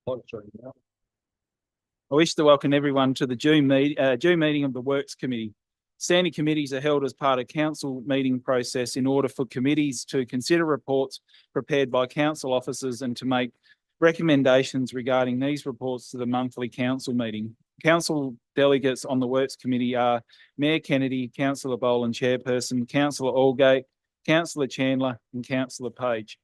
I wish to welcome everyone to the June meeting of the Works Committee. Standing committees are held as part of council meeting process in order for committees to consider reports prepared by council officers and to make recommendations regarding these reports to the monthly council meeting. Council delegates on the Works Committee are Mayor Kennedy, Councillor Boland Chairperson, Councillor Aldgate, Councillor Chandler and Councillor Page.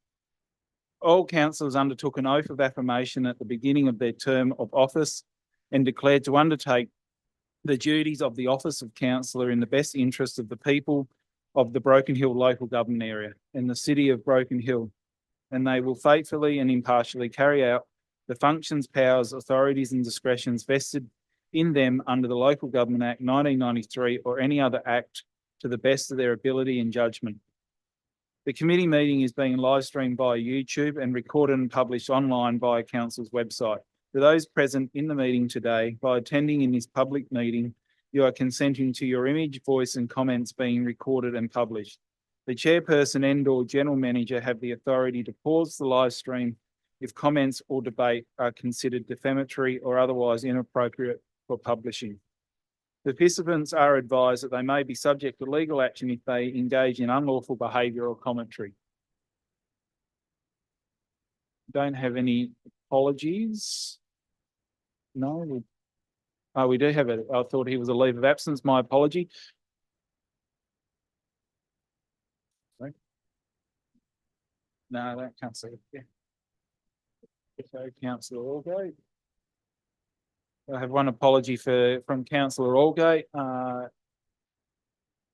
All councillors undertook an oath of affirmation at the beginning of their term of office and declared to undertake the duties of the office of councillor in the best interest of the people of the Broken Hill local government area and the city of Broken Hill, and they will faithfully and impartially carry out the functions, powers, authorities and discretions vested in them under the Local Government Act 1993 or any other act to the best of their ability and judgment. The committee meeting is being live streamed via YouTube and recorded and published online via council's website. For those present in the meeting today, by attending in this public meeting, you are consenting to your image, voice and comments being recorded and published. The chairperson and/or general manager have the authority to pause the live stream if comments or debate are considered defamatory or otherwise inappropriate for publishing. Participants are advised that they may be subject to legal action if they engage in unlawful behaviour or commentary. Don't have any apologies. No. Oh, we do have it. I thought he was a leave of absence. My apology. Sorry. No, that can't see it. Yeah. So, Councillor Aldgate. I have one apology from Councillor Aldgate.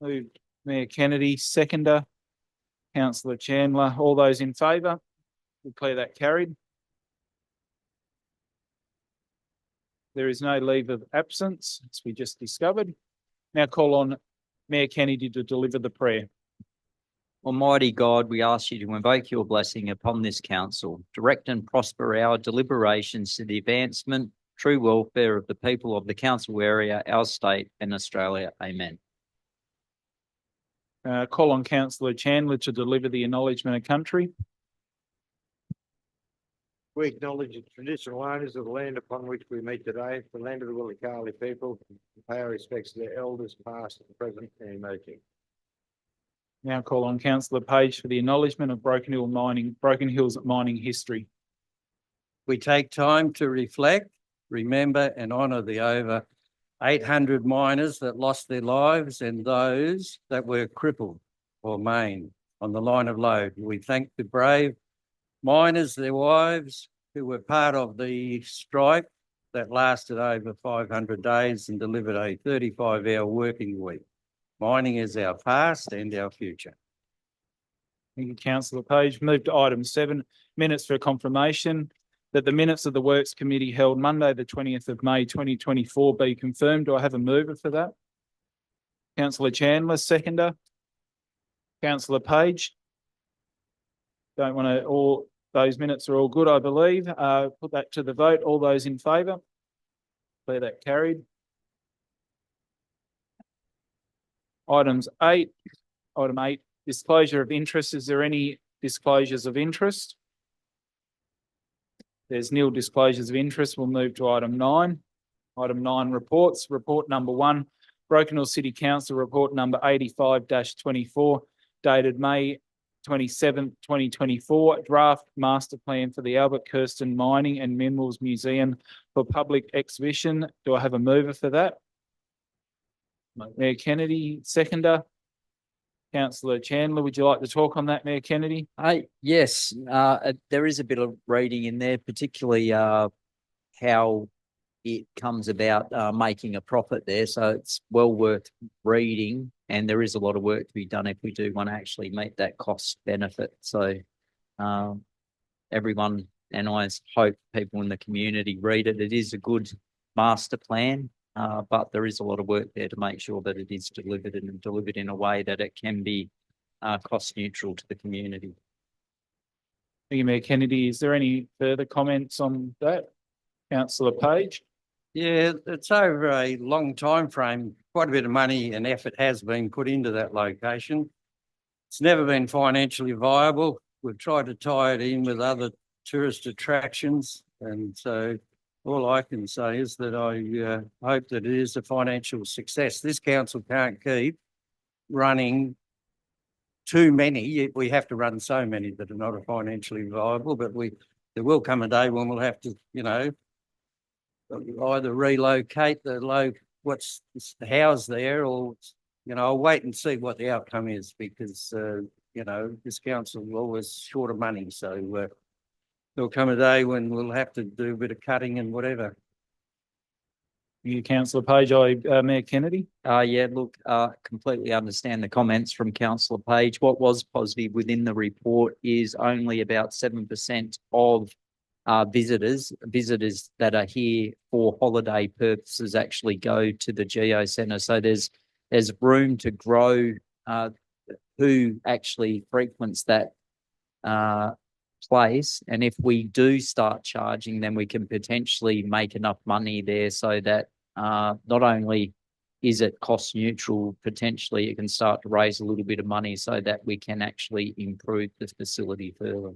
Moved Mayor Kennedy, seconder. Councillor Chandler. All those in favour? Declare that carried. There is no leave of absence, as we just discovered. Now call on Mayor Kennedy to deliver the prayer. Almighty God, we ask you to invoke your blessing upon this council. Direct and prosper our deliberations to the advancement, true welfare of the people of the council area, our state and Australia. Amen. Call on Councillor Chandler to deliver the acknowledgement of country. We acknowledge the traditional owners of the land upon which we meet today, the land of the Willikali people, and pay our respects to their elders past, present and emerging. Now call on Councillor Page for the acknowledgement of Broken Hill's mining history. We take time to reflect, remember and honour the over 800 miners that lost their lives and those that were crippled or maimed on the line of load. We thank the brave miners, their wives, who were part of the strike that lasted over 500 days and delivered a 35-hour working week. Mining is our past and our future. Thank you, Councillor Page. Move to item 7, minutes for confirmation. That the minutes of the Works Committee held Monday the 20th of May 2024 be confirmed. Do I have a mover for that? Councillor Chandler, seconder. Councillor Page. Don't want to, all those minutes are all good, I believe. Put that to the vote. All those in favour? Declare that carried. Item 8, disclosure of interest. Is there any disclosures of interest? There's nil disclosures of interest. We'll move to item 9. Item 9, reports. Report number 1, Broken Hill City Council report number 85-24, dated May 27, 2024, draft master plan for the Albert Kirsten Mining and Minerals Museum for public exhibition. Do I have a mover for that? Mayor Kennedy, seconder. Councillor Chandler, would you like to talk on that, Mayor Kennedy? Yes, there is a bit of reading in there, particularly how it comes about making a profit there. So it's well worth reading, and there is a lot of work to be done if we do want to actually meet that cost benefit. So everyone, and I hope people in the community read it. It is a good master plan, but there is a lot of work there to make sure that it is delivered and delivered in a way that it can be cost neutral to the community. Thank you, Mayor Kennedy. Is there any further comments on that? Councillor Page? Yeah, it's over a long time frame. Quite a bit of money and effort has been put into that location. It's never been financially viable. We've tried to tie it in with other tourist attractions, And so all I can say is that I hope that it is a financial success. This council can't keep running too many. We have to run so many that are not financially viable, but there will come a day when we'll have to, either relocate what's housed there, or, I'll wait and see what the outcome is, because, this council is always short of money. So there'll come a day when we'll have to do a bit of cutting and whatever. You, councillor Page. Mayor Kennedy. Yeah, look, completely understand the comments from councillor Page. What was positive within the report is only about 7% of visitors that are here for holiday purposes actually go to the Geo Centre. So there's room to grow who actually frequents that place. And if we do start charging, then we can potentially make enough money there so that not only is it cost neutral, potentially it can start to raise a little bit of money so that we can actually improve the facility further.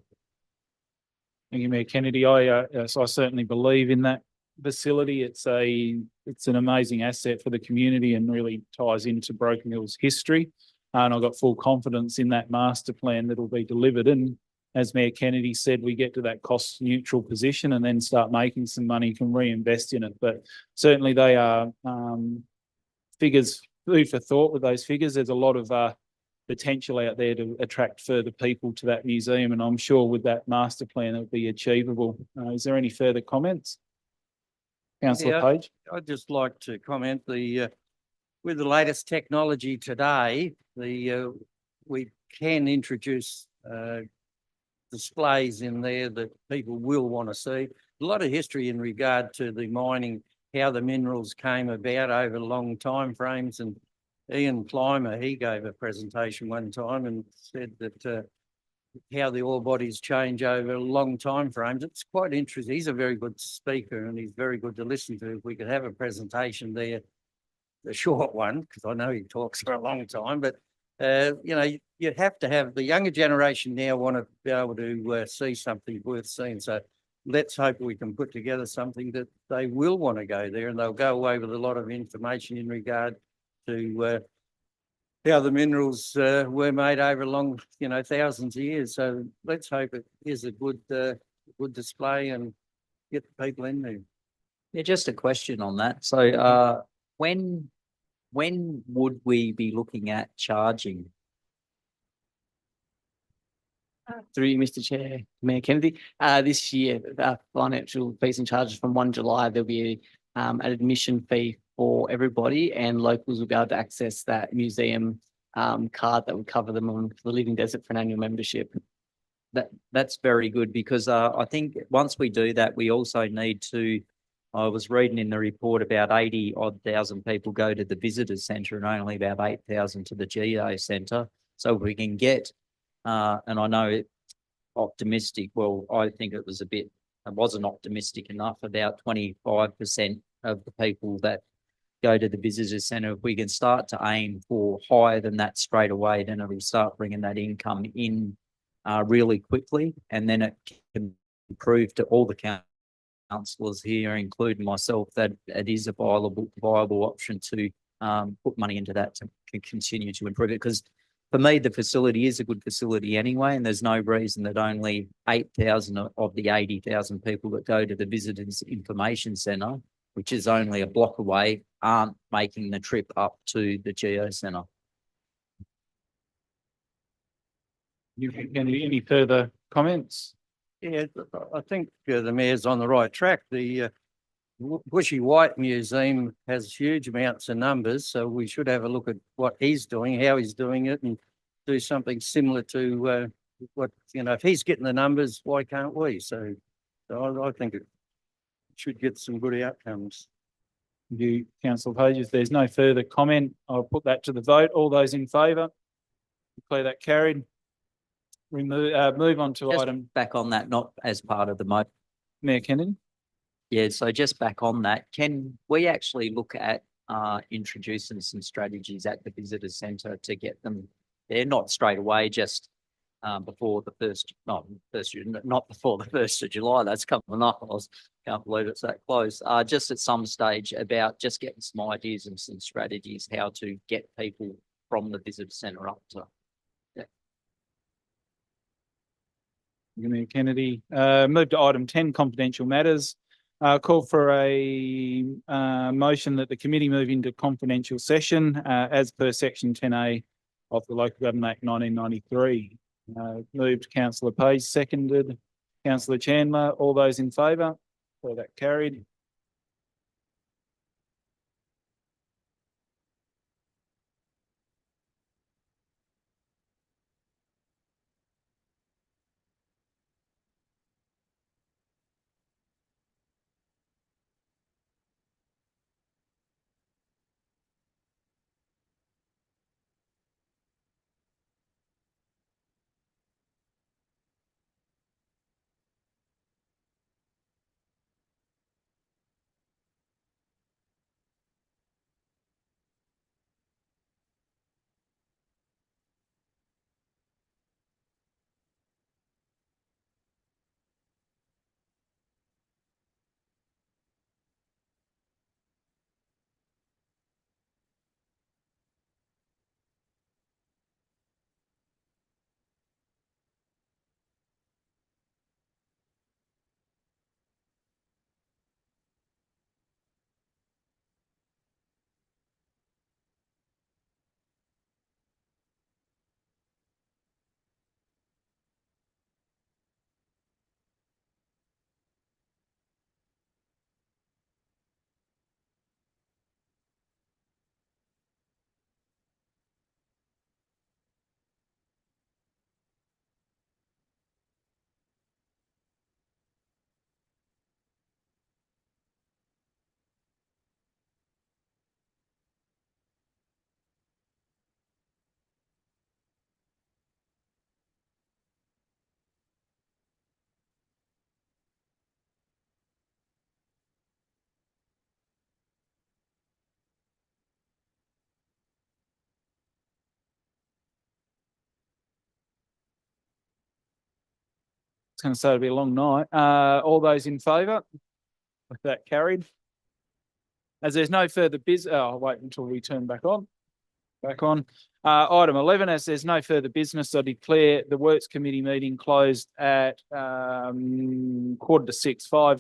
Thank you, Mayor Kennedy. I certainly believe in that facility. It's an amazing asset for the community and really ties into Broken Hill's history. And I've got full confidence in that master plan that will be delivered. And as Mayor Kennedy said, we get to that cost neutral position and then start making some money, can reinvest in it. But certainly they are figures, food for thought with those figures. There's a lot of potential out there to attract further people to that museum, and I'm sure with that master plan it'll be achievable. Is there any further comments? Councillor Page. I'd just like to comment with the latest technology today, we can introduce displays in there that people will want to see. A lot of history in regard to the mining, how the minerals came about over long time frames. And Ian Clymer, he gave a presentation one time and said that how the ore bodies change over long time frames. It's quite interesting. He's a very good speaker and he's very good to listen to. If we could have a presentation there, a short one, because I know he talks for a long time, but you have to have the younger generation now want to be able to see something worth seeing. So let's hope we can put together something that they will want to go there, and they'll go away with a lot of information in regard to how the minerals were made over long, thousands of years. So let's hope it is a good display and get the people in there. Yeah, just a question on that. So when would we be looking at charging? Through you, Mr. Chair, Mayor Kennedy. This year, financial fees and charges from 1 July, there'll be an admission fee for everybody, and locals will be able to access that museum card that would cover them on the Living Desert for an annual membership. That's very good, because I think once we do that, we also need to. I was reading in the report about 80,000 people go to the visitor centre and only about 8,000 to the Geo Centre. So if we can get, and I know it's optimistic. Well, I think it wasn't optimistic enough. About 25% of the people that go to the visitor centre, if we can start to aim for higher than that straight away, then it'll start bringing that income in really quickly, and then it can prove to all the councillors here, including myself, that it is a viable option to put money into that to continue to improve it. Because for me, the facility is a good facility anyway, and there's no reason that only 8,000 of the 80,000 people that go to the Visitors Information Centre, which is only a block away, aren't making the trip up to the Geo Centre. Any further comments? Yeah, I think the mayor's on the right track. The Bushy White Museum has huge amounts of numbers, so we should have a look at what he's doing, how he's doing it, and do something similar to what, if he's getting the numbers, why can't we? So I think it should get some good outcomes. Thank you, Councillor Page. If there's no further comment, I'll put that to the vote. All those in favour? Declare that carried. We move on to Just item. back on that, not as part of the motion. Mayor Kennedy. Yeah, so just back on that, can we actually look at introducing some strategies at the visitor centre to get them there, not straight away, just before the first, not before the 1st of July, that's coming up. Can't believe it's that close. Just at some stage about just getting some ideas and some strategies how to get people from the visitor centre up to. Mayor Kennedy. Move to item 10, confidential matters. Call for a motion that the committee move into confidential session as per section 10A of the Local Government Act 1993. Moved councillor Page, seconded councillor Chandler. All those in favour? So that carried. It's going to say it'll be a long night. All those in favour? With that carried. As there's no further I'll wait until we turn back on. Item 11, as there's no further business, I declare the Works Committee meeting closed at 5:45,